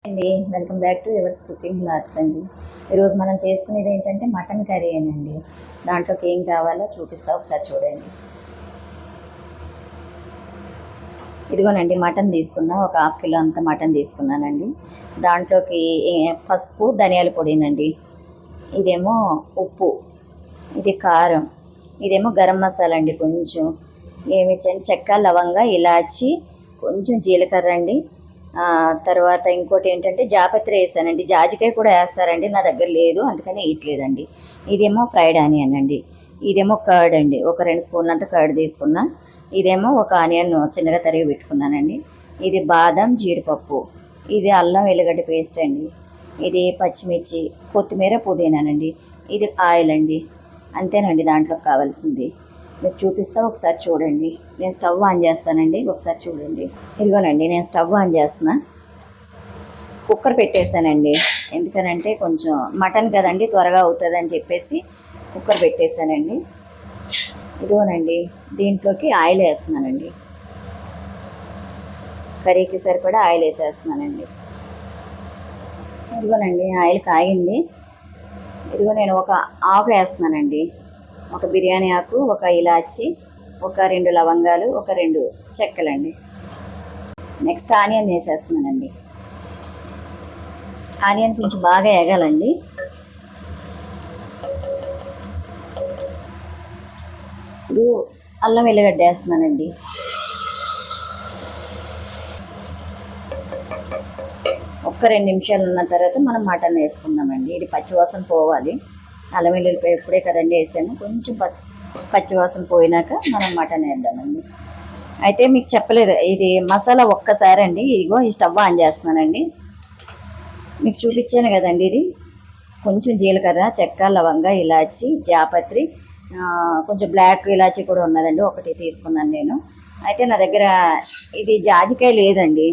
అండి, welcome back to yours cooking blogs అండి. ఈరోజు మనం చేసుకునేది ఏంటంటే మటన్ కర్రీ అండి. దాంట్లోకి ఏం కావాలో చూపిస్తా, ఒకసారి చూడండి. ఇదిగోనండి, మటన్ తీసుకున్నా, ఒక హాఫ్ కిలో అంత మటన్ తీసుకున్నానండి. దాంట్లోకి పసుపు, ధనియాల పొడినండి, ఇదేమో ఉప్పు, ఇది కారం, ఇదేమో గరం మసాలా అండి, కొంచెం ఏమి చెక్క, లవంగ, ఇలాచి, కొంచెం జీలకర్ర అండి. తర్వాత ఇంకోటి ఏంటంటే జాపత్రి వేసానండి, జాజికాయ కూడా వేస్తారండి, నా దగ్గర లేదు అందుకని వేయట్లేదండి. ఇదేమో ఫ్రైడ్ ఆనియన్ అండి, ఇదేమో కర్డ్ అండి, ఒక 2 స్పూన్లు అంతా కర్డ్ తీసుకున్నా. ఇదేమో ఒక ఆనియన్ చిన్నగా తరిగి పెట్టుకున్నానండి. ఇది బాదం, జీడిపప్పు, ఇది అల్లం వెల్లిగడ్డ పేస్ట్ అండి, ఇది పచ్చిమిర్చి, కొత్తిమీర, పుదీనానండి, ఇది ఆయిల్ అండి. అంతేనండి దాంట్లోకి కావాల్సింది. మీకు చూపిస్తా, ఒకసారి చూడండి. నేను స్టవ్ ఆన్ చేస్తానండి, ఒకసారి చూడండి. ఇదిగోనండి, నేను స్టవ్ ఆన్ చేస్తున్నా. కుక్కర్ పెట్టేశానండి, ఎందుకనంటే కొంచెం మటన్ కదండి, త్వరగా అవుతుందని చెప్పేసి కుక్కర్ పెట్టేశానండి. ఇదిగోనండి, దీంట్లోకి ఆయిల్ వేస్తున్నానండి, కర్రీకి సరిపడా ఆయిల్ వేసేస్తున్నానండి. ఇదిగోనండి, ఆయిల్ కాగింది. ఇదిగో నేను ఒక ఆకు వేస్తున్నానండి, ఒక బిర్యానీ ఆకు, ఒక ఇలాచి, ఒక 2 లవంగాలు, ఒక 2 చెక్కలండి. నెక్స్ట్ ఆనియన్ వేసేస్తున్నానండి. ఆనియన్ కొంచెం బాగా ఎగాలండి. ఇప్పుడు అల్లం వెల్లిగడ్డ వేస్తున్నానండి. ఒక్క 2 నిమిషాలు ఉన్న తర్వాత మనం మటన్ వేసుకుందామండి. ఇది పచ్చివాసన పోవాలి. అల్లం వెల్లుల్లిపాయ ఎప్పుడే కదండి వేసాను, కొంచెం పచ్చివాసన పోయినాక మనం మటన్ వేద్దామండి. అయితే మీకు చెప్పలేదు, ఇది మసాలా ఒక్కసారి అండి. ఇదిగో ఈ స్టవ్ ఆన్ చేస్తున్నానండి. మీకు చూపించాను కదండి, ఇది కొంచెం జీలకర్ర, చెక్క, లవంగ, ఇలాచి, జాపత్రి, కొంచెం బ్లాక్ ఇలాచి కూడా ఉన్నదండి, ఒకటి తీసుకున్నాను నేను. అయితే నా దగ్గర ఇది జాజికాయ లేదండి.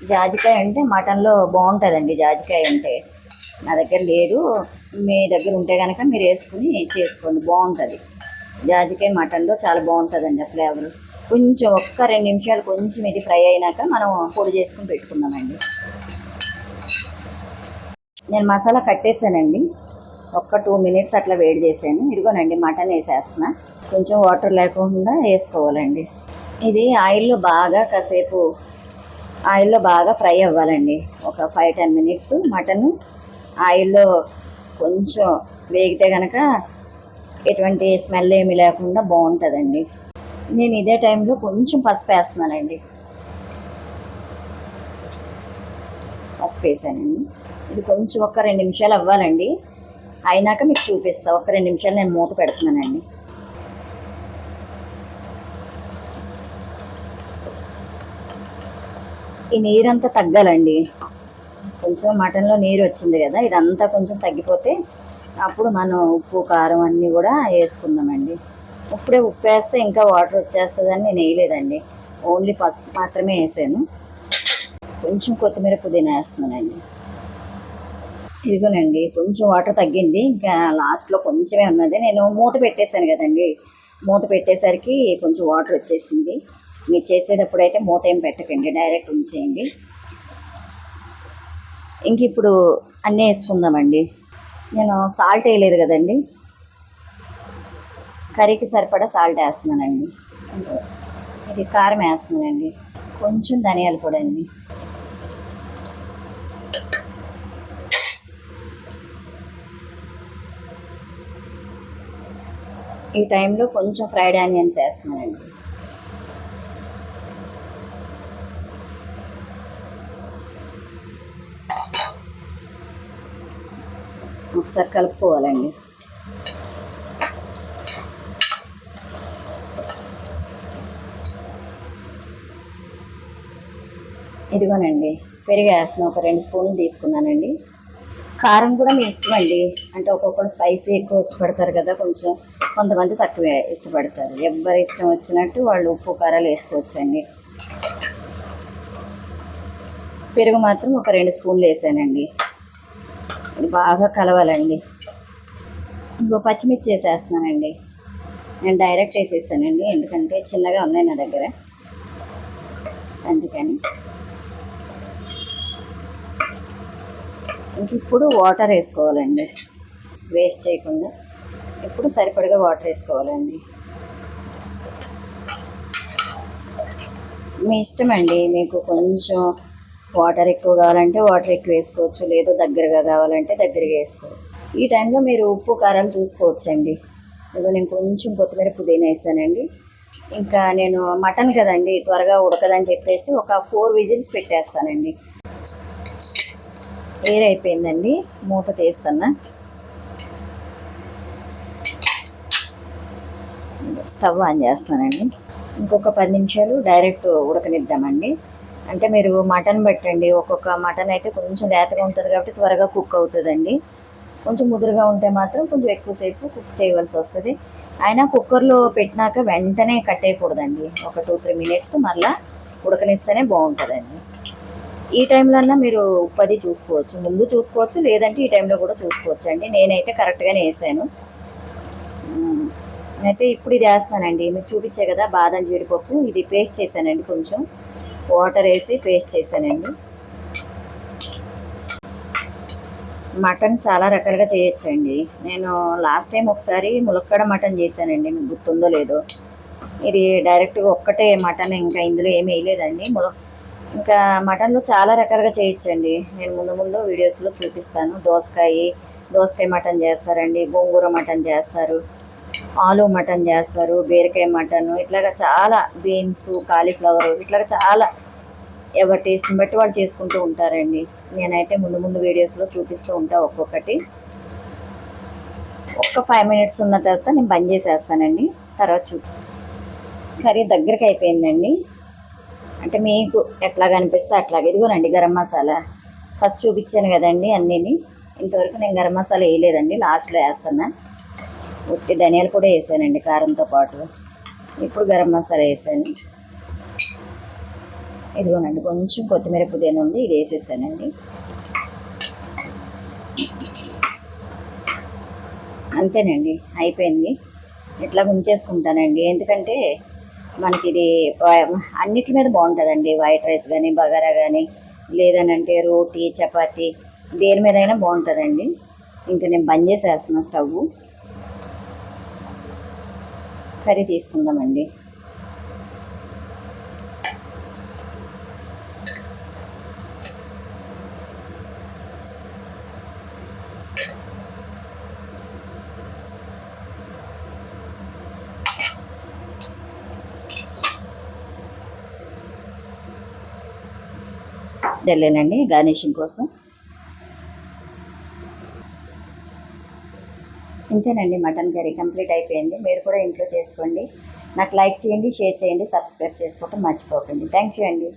జాజికాయ అంటే మటన్లో బాగుంటుందండి, జాజికాయ అంటే నా దగ్గర లేదు. మీ దగ్గర ఉంటే కనుక మీరు వేసుకుని చేసుకోండి, బాగుంటుంది. జాజికాయ మటన్లో చాలా బాగుంటుందండి ఆ ఫ్లేవర్. కొంచెం ఒక్క 2 నిమిషాలు కొంచెం ఇది ఫ్రై అయినాక మనం పొడి చేసుకుని పెట్టుకుందామండి. నేను మసాలా కట్టేసానండి, ఒక్క 2 మినిట్స్ అట్లా వేడి చేశాను. ఇదిగోనండి, మటన్ వేసేస్తున్నా. కొంచెం వాటర్ లేకుండా వేసుకోవాలండి. ఇది ఆయిల్లో బాగా కాసేపు ఆయిల్లో బాగా ఫ్రై అవ్వాలండి, ఒక 5-10 మినిట్స్. మటన్ ఆయిల్లో కొంచెం వేగితే కనుక ఎటువంటి స్మెల్ ఏమి లేకుండా బాగుంటుందండి. నేను ఇదే టైంలో కొంచెం పసుపు వేస్తున్నానండి, పసుపు వేసానండి. ఇది కొంచెం ఒక 2 నిమిషాలు అవ్వాలండి, అయినాక మీకు చూపిస్తా. ఒక 2 నిమిషాలు నేను మూత పెడుతున్నానండి. ఈ నీరంతా తగ్గాలండి, కొంచెం మటన్లో నీరు వచ్చింది కదా, ఇదంతా కొంచెం తగ్గిపోతే అప్పుడు మనం ఉప్పు, కారం అన్నీ కూడా వేసుకుందామండి. ఇప్పుడే ఉప్పు వేస్తే ఇంకా వాటర్ వచ్చేస్తుందని నేను వేయలేదండి, ఓన్లీ పసుపు మాత్రమే వేసాను. కొంచెం కొత్తిమీర, పుదీనా వేస్తున్నానండి. ఇదిగోనండి, కొంచెం వాటర్ తగ్గింది, ఇంకా లాస్ట్లో కొంచెమే ఉన్నది. నేను మూత పెట్టేశాను కదండి, మూత పెట్టేసరికి కొంచెం వాటర్ వచ్చేసింది. మీరు చేసేటప్పుడు అయితే మూత ఏం పెట్టకండి, డైరెక్ట్ ఉంచేయండి. ఇంక ఇప్పుడు అన్నీ వేసుకుందామండి. నేను సాల్ట్ వేయలేదు కదండి, కర్రీకి సరిపడా సాల్ట్ వేస్తున్నానండి. ఇది కారం వేస్తున్నానండి, కొంచెం ధనియాల పొడి అండి. ఈ టైంలో కొంచెం ఫ్రైడ్ ఆనియన్స్ వేస్తున్నానండి. ఒకసారి కలుపుకోవాలండి. ఇదిగోనండి, పెరుగు వేస్తున్నాను, ఒక 2 స్పూన్లు తీసుకున్నానండి. కారం కూడా మీ ఇష్టం అండి, అంటే ఒక్కొక్కరు స్పైసీ ఎక్కువ ఇష్టపడతారు కదా, కొంచెం కొంతమంది తక్కువే ఇష్టపడతారు. ఎవరి ఇష్టం వచ్చినట్టు వాళ్ళు ఉప్పు, కారాలు వేసుకోవచ్చండి. పెరుగు మాత్రం ఒక 2 స్పూన్లు వేసానండి. ఇది బాగా కలవాలండి. ఇంకో పచ్చిమిర్చి వేసేస్తున్నానండి, నేను డైరెక్ట్ వేసేసానండి, ఎందుకంటే చిన్నగా ఉన్నాయి నా దగ్గర, అందుకని. ఇంక ఇప్పుడు వాటర్ వేసుకోవాలండి, వేస్ట్ చేయకుండా. ఇప్పుడు సరిపడగా వాటర్ వేసుకోవాలండి. మీ ఇష్టం అండి, మీకు కొంచెం వాటర్ ఎక్కువ కావాలంటే వాటర్ ఎక్కువ వేసుకోవచ్చు, లేదు దగ్గరగా కావాలంటే దగ్గరగా వేసుకోవచ్చు. ఈ టైంలో మీరు ఉప్పు కారాలు చూసుకోవచ్చండి. ఇదిగో నేను కొంచెం కొత్తిమీర పుదీనా వేసానండి. ఇంకా నేను మటన్ కదండి త్వరగా ఉడకదని చెప్పేసి ఒక 4 విజిల్స్ పెట్టేస్తానండి. ఎయిర్ అయిపోయిందండి, మూత తీస్తున్నా. స్టవ్ ఆన్ చేస్తానండి. ఇంకొక 10 నిమిషాలు డైరెక్ట్ ఉడకనిద్దామండి. అంటే మీరు మటన్ పెట్టండి, ఒక్కొక్క మటన్ అయితే కొంచెం లేతగా ఉంటుంది కాబట్టి త్వరగా కుక్ అవుతుందండి. కొంచెం ముదురుగా ఉంటే మాత్రం కొంచెం ఎక్కువసేపు కుక్ చేయవలసి వస్తుంది. అయినా కుక్కర్లో పెట్టినాక వెంటనే కట్ అయిపోదండి, ఒక 2-3 మినిట్స్ మళ్ళీ ఉడకనిస్తేనే బాగుంటుందండి. ఈ టైంలో మీరు ఉప్పు అది చూసుకోవచ్చు, ముందు చూసుకోవచ్చు, లేదంటే ఈ టైంలో కూడా చూసుకోవచ్చు అండి. నేనైతే కరెక్ట్గానే వేసాను. అయితే ఇప్పుడు ఇది వేస్తానండి, మీకు చూపించే కదా బాదం జీడిపప్పు, ఇది పేస్ట్ చేశానండి, కొంచెం వాటర్ వేసి పేస్ట్ చేశానండి. మటన్ చాలా రకాలుగా చేయొచ్చండి. నేను లాస్ట్ టైం ఒకసారి ములక్కడ మటన్ చేశానండి, మీకు గుర్తుందో లేదో. ఇది డైరెక్ట్గా ఒక్కటే మటన్, ఇంకా ఇందులో ఏమీ వేయలేదండి. ఇంకా మటన్లో చాలా రకాలుగా చేయొచ్చండి, నేను ముందు ముందు వీడియోస్లో చూపిస్తాను. దోసకాయ మటన్ చేస్తారండి, గోంగూర మటన్ చేస్తారు, ఆలు మటన్ చేస్తారు, బీరకాయ మటన్, ఇట్లాగా చాలా, బీన్స్, కాలీఫ్లవర్, ఇట్లాగా చాలా ఎవరి టేస్ట్ని బట్టి వాళ్ళు చేసుకుంటూ ఉంటారండి. నేనైతే ముందు వీడియోస్లో చూపిస్తూ ఉంటాను ఒక్కొక్కటి. ఒక్క 5 మినిట్స్ ఉన్న తర్వాత నేను బంద్ చేసేస్తానండి. తర్వాత కర్రీ దగ్గరికి అయిపోయిందండి. అంటే మీకు ఎట్లాగ అనిపిస్తే అట్లాగే. ఇదిగోనండి గరం మసాలా, ఫస్ట్ చూపించాను కదండి అన్నీని. ఇంతవరకు నేను గరం మసాలా వేయలేదండి, లాస్ట్లో వేస్తున్నా. ఉట్టి ధనియాలు కూడా వేసానండి కారంతో పాటు. ఇప్పుడు గరం మసాలా వేసాను. ఇదిగోనండి కొంచెం కొత్తిమీర పుదీనా ఉంది, ఇది వేసేసానండి. అంతేనండి, అయిపోయింది. ఇట్లా ఉంచేసుకుంటానండి, ఎందుకంటే మనకి ఇది అన్నిటి మీద బాగుంటుందండి. వైట్ రైస్ కానీ, బగారా కానీ, లేదనంటే రోటీ, చపాతీ, దేని మీదైనా బాగుంటుందండి. ఇంకా నేను బంద్ చేసేస్తున్నా స్టవ్. కర్రీ తీసుకుందామండి. తెల్లేనండి గార్నిషింగ్ కోసం. ఇంతేనండి, మటన్ కర్రీ కంప్లీట్ అయిపోయింది. మీరు కూడా ఇంట్లో చేసుకోండి. నాకు లైక్ చేయండి, షేర్ చేయండి, సబ్స్క్రైబ్ చేసుకోవటం మర్చిపోకండి. థ్యాంక్ యూ అండి.